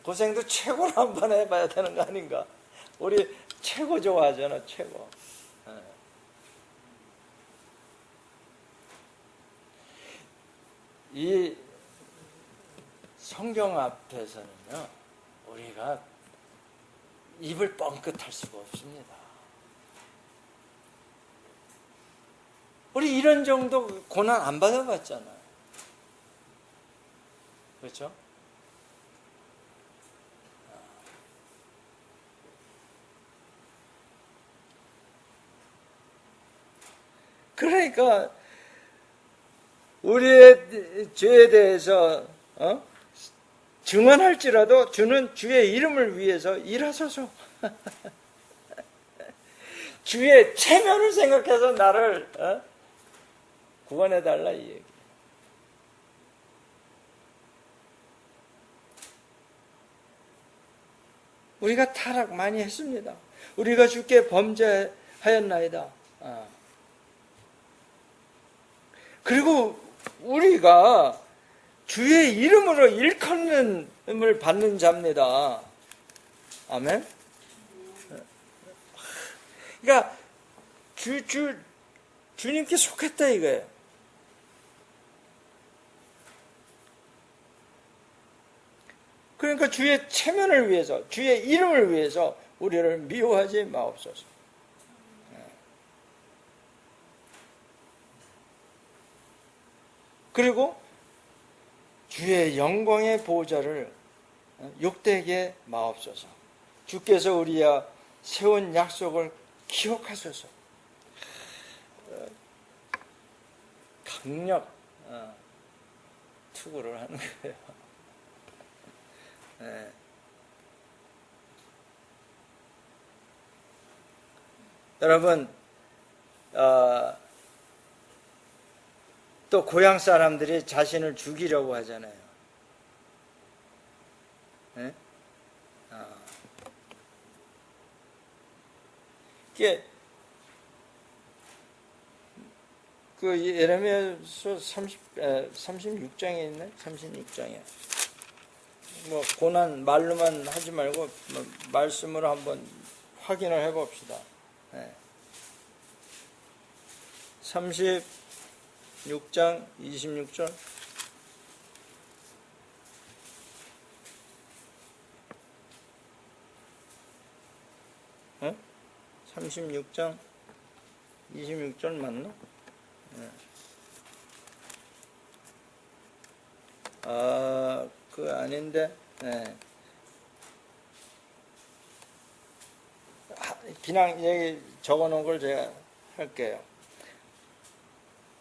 고생도 최고로 한번 해봐야 되는 거 아닌가? 우리 최고 좋아하잖아, 최고. 이 성경 앞에서는요, 우리가 입을 뻥끗할 수가 없습니다. 우리 이런 정도 고난 안 받아봤잖아요. 그렇죠? 그러니까 우리의 죄에 대해서 증언할지라도 주는 주의 이름을 위해서 일하소서. 주의 체면을 생각해서 나를 구원해달라, 이 얘기. 우리가 타락 많이 했습니다. 우리가 주께 범죄하였나이다. 그리고 우리가 주의 이름으로 일컬음을 받는 자입니다. 아멘. 그러니까 주님께 속했다 이거예요. 그러니까 주의 체면을 위해서, 주의 이름을 위해서 우리를 미워하지 마옵소서. 그리고 주의 영광의 보좌를 욕되게 마옵소서. 주께서 우리와 세운 약속을 기억하소서. 강력 투구를 하는 거예요. 네. 여러분, 또 고향 사람들이 자신을 죽이려고 하잖아요. 네? 이게 그 예레미야서 36장에 있네. 36장에 고난 말로만 하지 말고 말씀으로 한번 확인을 해봅시다. 네. 36장 26절 36장 26절 맞나? 네. 그거 아닌데. 네. 그냥 여기 적어놓은 걸 제가 할게요.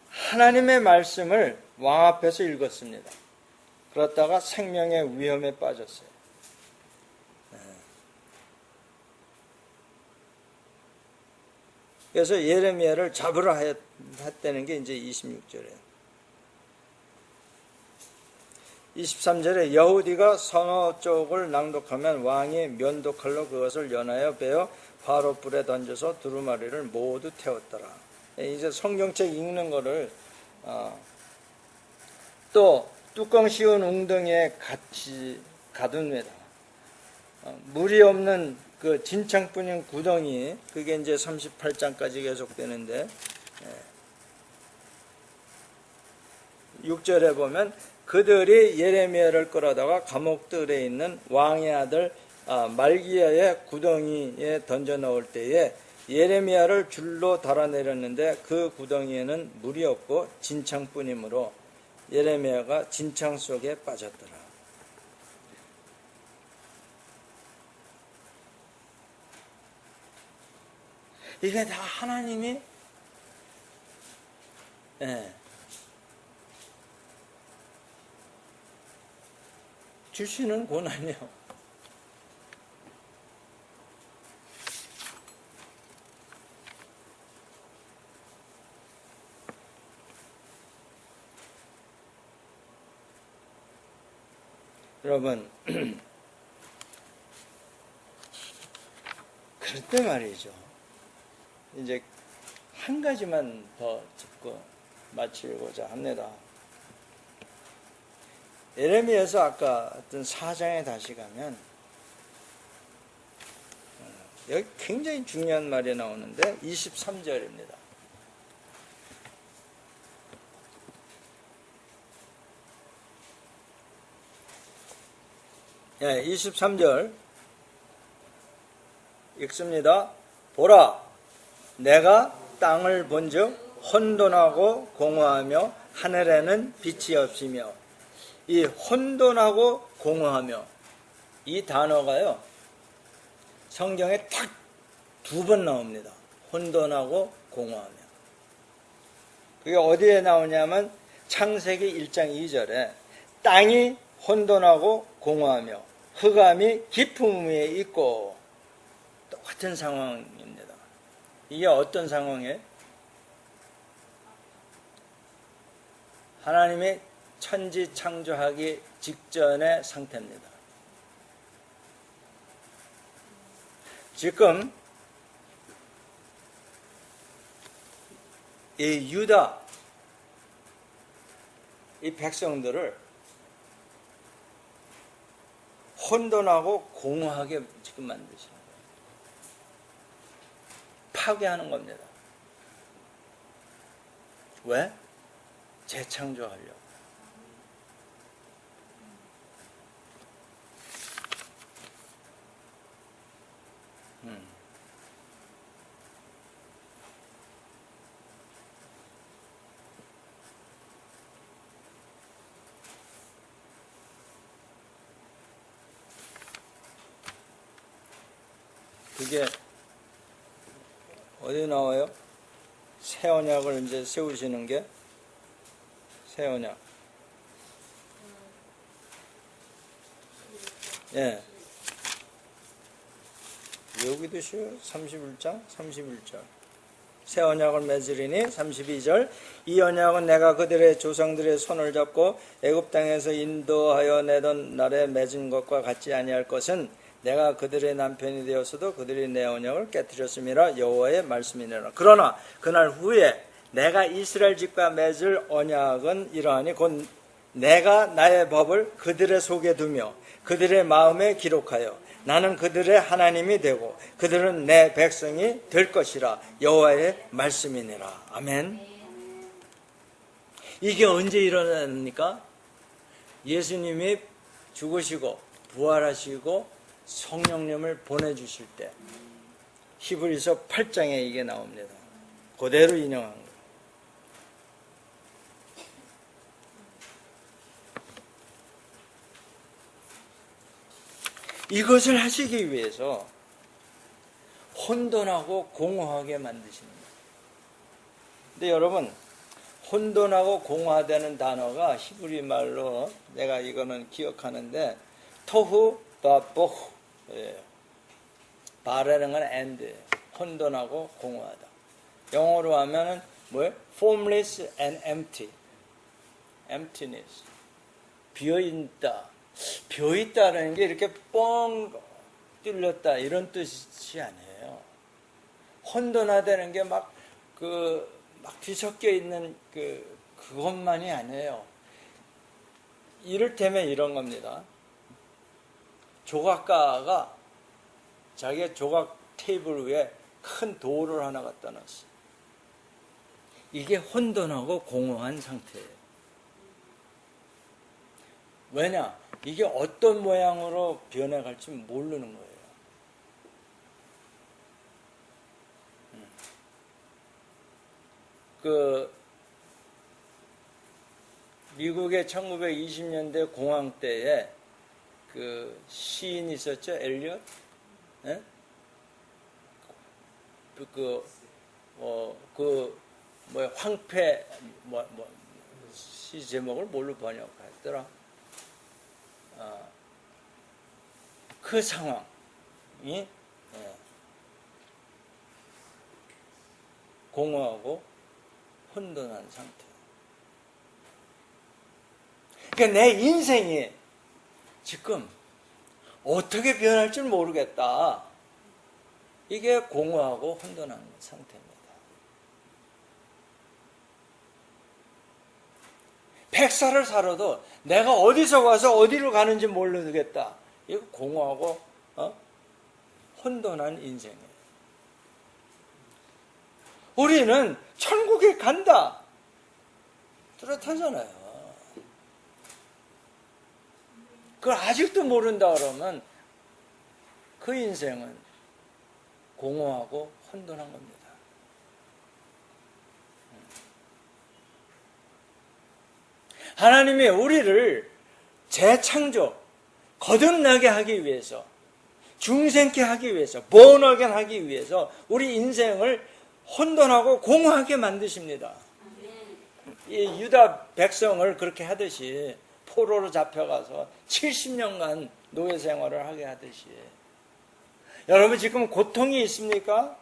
하나님의 말씀을 왕 앞에서 읽었습니다. 그러다가 생명의 위험에 빠졌어요. 그래서 예레미야를 잡으라 했다는 게 이제 26절이에요. 23절에 여호디가 성어 쪽을 낭독하면 왕이 면도칼로 그것을 연하여 베어 화로 불에 던져서 두루마리를 모두 태웠더라. 이제 성경책 읽는 거를 또 뚜껑 씌운 웅덩이에 같이 가둡니다. 물이 없는 그 진창뿐인 구덩이, 그게 이제 38장까지 계속되는데 6절에 보면 그들이 예레미야를 끌어다가 감옥들에 있는 왕의 아들 말기야의 구덩이에 던져 넣을 때에 예레미야를 줄로 달아내렸는데 그 구덩이에는 물이 없고 진창뿐이므로 예레미야가 진창 속에 빠졌더라. 이게 다 하나님이 주시는 고난이에요. 여러분, 그럴 때 말이죠. 이제 한 가지만 더 짚고 마치고자 합니다. 예레미야에서 아까 어떤 4장에 다시 가면 여기 굉장히 중요한 말이 나오는데 23절입니다. 예, 23절 읽습니다. 보라, 내가 땅을 본즉 혼돈하고 공허하며 하늘에는 빛이 없으며. 이 혼돈하고 공허하며, 이 단어가요 성경에 딱 2번 나옵니다. 혼돈하고 공허하며. 그게 어디에 나오냐면 창세기 1장 2절에 땅이 혼돈하고 공허하며 흑암이 깊음 위에 있고, 똑같은 상황입니다. 이게 어떤 상황이에요? 하나님의 천지 창조하기 직전의 상태입니다. 지금 이 유다, 이 백성들을 혼돈하고 공허하게 지금 만드시는 거예요. 파괴하는 겁니다. 왜? 재창조하려고. 그게 어디 나와요? 새 언약을 이제 세우시는 게 새 언약. 예. 여기도 쉬워요. 31장 31절. 새 언약을 맺으리니 32절. 이 언약은 내가 그들의 조상들의 손을 잡고 애굽 땅에서 인도하여 내던 날에 맺은 것과 같지 아니할 것은 내가 그들의 남편이 되었어도 그들이 내 언약을 깨뜨렸음이라 여호와의 말씀이니라. 그러나 그날 후에 내가 이스라엘 집과 맺을 언약은 이러하니 곧 내가 나의 법을 그들의 속에 두며 그들의 마음에 기록하여 나는 그들의 하나님이 되고 그들은 내 백성이 될 것이라 여호와의 말씀이니라. 아멘. 이게 언제 일어납니까? 예수님이 죽으시고 부활하시고 성령님을 보내주실 때, 히브리서 8장에 이게 나옵니다. 그대로 인용한 거예요. 이것을 하시기 위해서 혼돈하고 공허하게 만드십니다. 근데 여러분, 혼돈하고 공허되는 단어가 히브리 말로 내가 이거는 기억하는데 토후 바보후, 바라는 건 end예요. 혼돈하고 공허하다. 영어로 하면은 뭐예요? formless and empty. emptiness. 비어있다. 비어있다는 게 이렇게 뻥 뚫렸다 이런 뜻이 아니에요. 혼돈하다는 게 막 뒤섞여 있는 그것만이 아니에요. 이를테면 이런 겁니다. 조각가가 자기의 조각 테이블 위에 큰 돌을 하나 갖다 놨어요. 이게 혼돈하고 공허한 상태예요. 왜냐? 이게 어떤 모양으로 변해갈지 모르는 거예요. 미국의 1920년대 공황 때에 시인이 있었죠? 엘리엇? 예? 황폐, 시 제목을 뭘로 번역했더라? 그 상황이 공허하고 혼돈한 상태. 그러니까 내 인생이 지금 어떻게 변할 줄 모르겠다. 이게 공허하고 혼돈한 상태입니다. 백사를 살아도 내가 어디서 와서 어디로 가는지 모르겠다. 이거 공허하고 혼돈한 인생이에요. 우리는 천국에 간다. 뚜렷하잖아요. 그걸 아직도 모른다 그러면 그 인생은 공허하고 혼돈한 겁니다. 하나님이 우리를 재창조, 거듭나게 하기 위해서, 중생케 하기 위해서, 본어겐 하기 위해서 우리 인생을 혼돈하고 공허하게 만드십니다. 이 유다 백성을 그렇게 하듯이 포로로 잡혀가서 70년간 노예 생활을 하게 하듯이 여러분 지금 고통이 있습니까?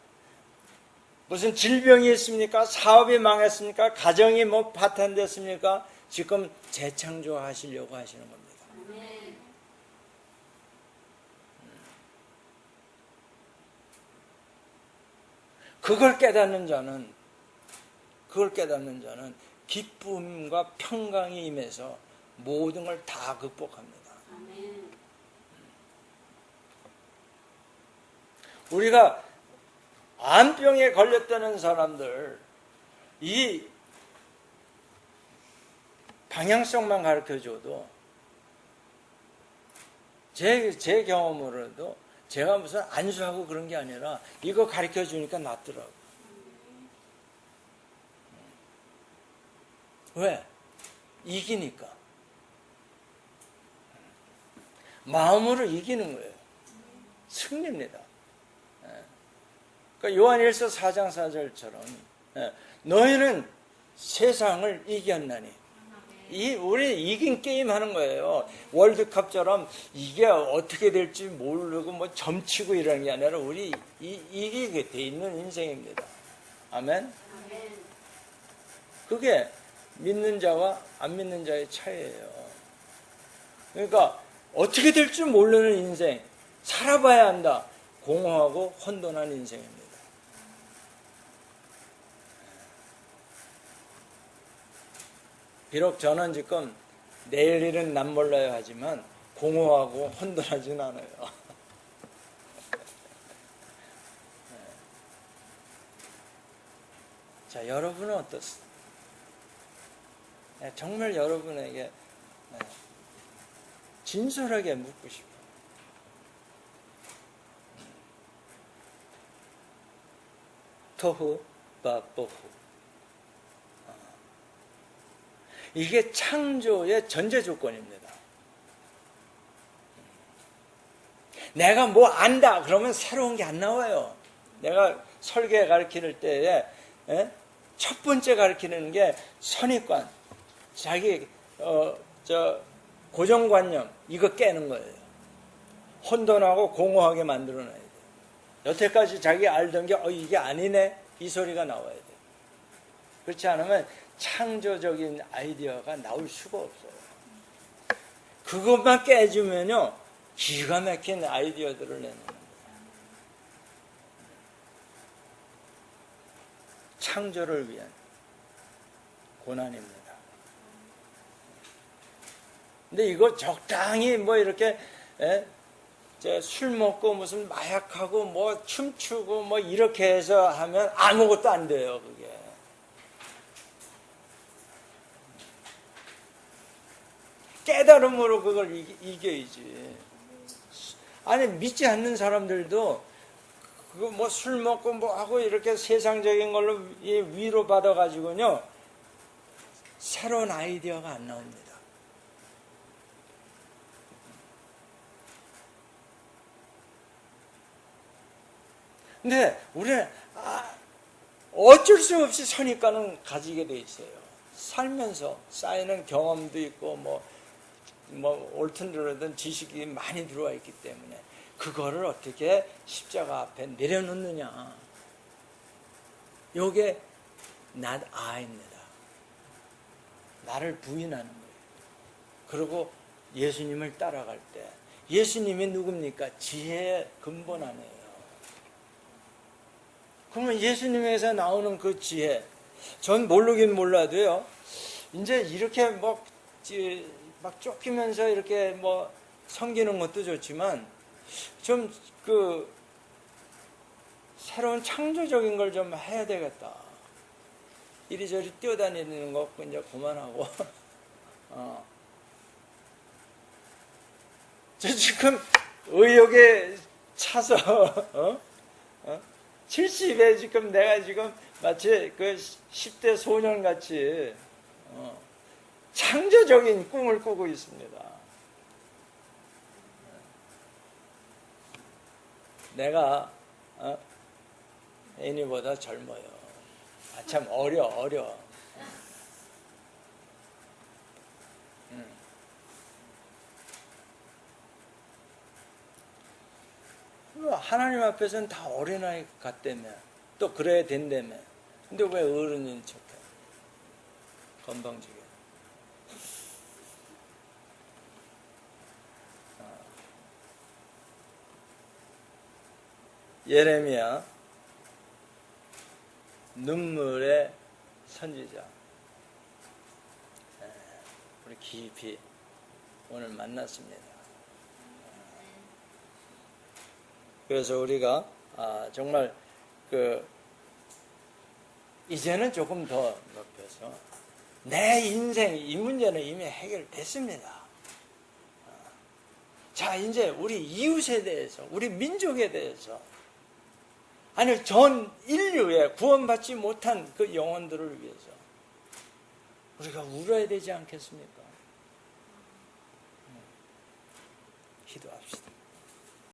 무슨 질병이 있습니까? 사업이 망했습니까? 가정이 파탄됐습니까? 지금 재창조하시려고 하시는 겁니다. 그걸 깨닫는 자는 기쁨과 평강이 임해서 모든 걸 다 극복합니다. 우리가 암병에 걸렸다는 사람들, 이 방향성만 가르쳐줘도 제 경험으로도 제가 무슨 안수하고 그런 게 아니라 이거 가르쳐주니까 낫더라고요. 왜? 이기니까. 마음으로 이기는 거예요. 승리입니다. 그러니까 요한일서 4장 4절처럼 너희는 세상을 이겼나니. 우리 이긴 게임 하는 거예요. 월드컵처럼 이게 어떻게 될지 모르고 점치고 이러는 게 아니라 우리 이기게 돼 있는 인생입니다. 아멘? 그게 믿는 자와 안 믿는 자의 차이예요. 그러니까 어떻게 될지 모르는 인생, 살아봐야 한다. 공허하고 혼돈한 인생입니다. 비록 저는 지금 내일 일은 남 몰라요 하지만 공허하고 혼돈하진 않아요. 자, 여러분은 어떻습니까? 정말 여러분에게 진솔하게 묻고 싶어요. 토후 바보후. 이게 창조의 전제 조건입니다. 내가 뭐 안다 그러면 새로운 게 안 나와요. 내가 설계 가르칠 때에 첫 번째 가르치는 게 선입관, 자기 고정관념 이거 깨는 거예요. 혼돈하고 공허하게 만들어놔야 돼요. 여태까지 자기 알던 게 이게 아니네 이 소리가 나와야 돼요. 그렇지 않으면 창조적인 아이디어가 나올 수가 없어요. 그것만 깨주면요 기가 막힌 아이디어들을 내는 거예요. 창조를 위한 고난입니다. 근데 이거 적당히 뭐 이렇게 술 먹고 무슨 마약하고 뭐 춤추고 뭐 이렇게 해서 하면 아무것도 안 돼요. 그게 깨달음으로 그걸 이겨야지. 아니 믿지 않는 사람들도 그거 뭐 술 먹고 뭐 하고 이렇게 세상적인 걸로 위로 받아 가지고요 새로운 아이디어가 안 나옵니다. 근데 우리는 어쩔 수 없이 선입관은 가지게 돼 있어요. 살면서 쌓이는 경험도 있고 뭐 옳든 그르든 지식이 많이 들어와 있기 때문에 그거를 어떻게 십자가 앞에 내려놓느냐. 요게 not I입니다. 나를 부인하는 거예요. 그리고 예수님을 따라갈 때 예수님이 누굽니까? 지혜의 근본 아니에요. 그러면 예수님에서 나오는 그 지혜, 전 모르긴 몰라도요 이제 이렇게 막 쫓기면서 이렇게 뭐 섬기는 것도 좋지만 좀 새로운 창조적인 걸 좀 해야 되겠다. 이리저리 뛰어다니는 거 이제 그만하고 저 지금 의욕에 차서 70에 지금 내가 지금 마치 그 10대 소년같이 창조적인 꿈을 꾸고 있습니다. 내가 애니보다 젊어요. 참 어려. 하나님 앞에서는 다 어린아이 같다며 또 그래야 된다며. 근데 왜 어른인 척해? 건방지게. 예레미야 눈물의 선지자. 우리 깊이 오늘 만났습니다. 그래서 우리가 정말 이제는 조금 더 높여서 내 인생 이 문제는 이미 해결됐습니다. 자, 이제 우리 이웃에 대해서, 우리 민족에 대해서, 아니 전 인류에 구원받지 못한 그 영혼들을 위해서 우리가 울어야 되지 않겠습니까? 기도합시다.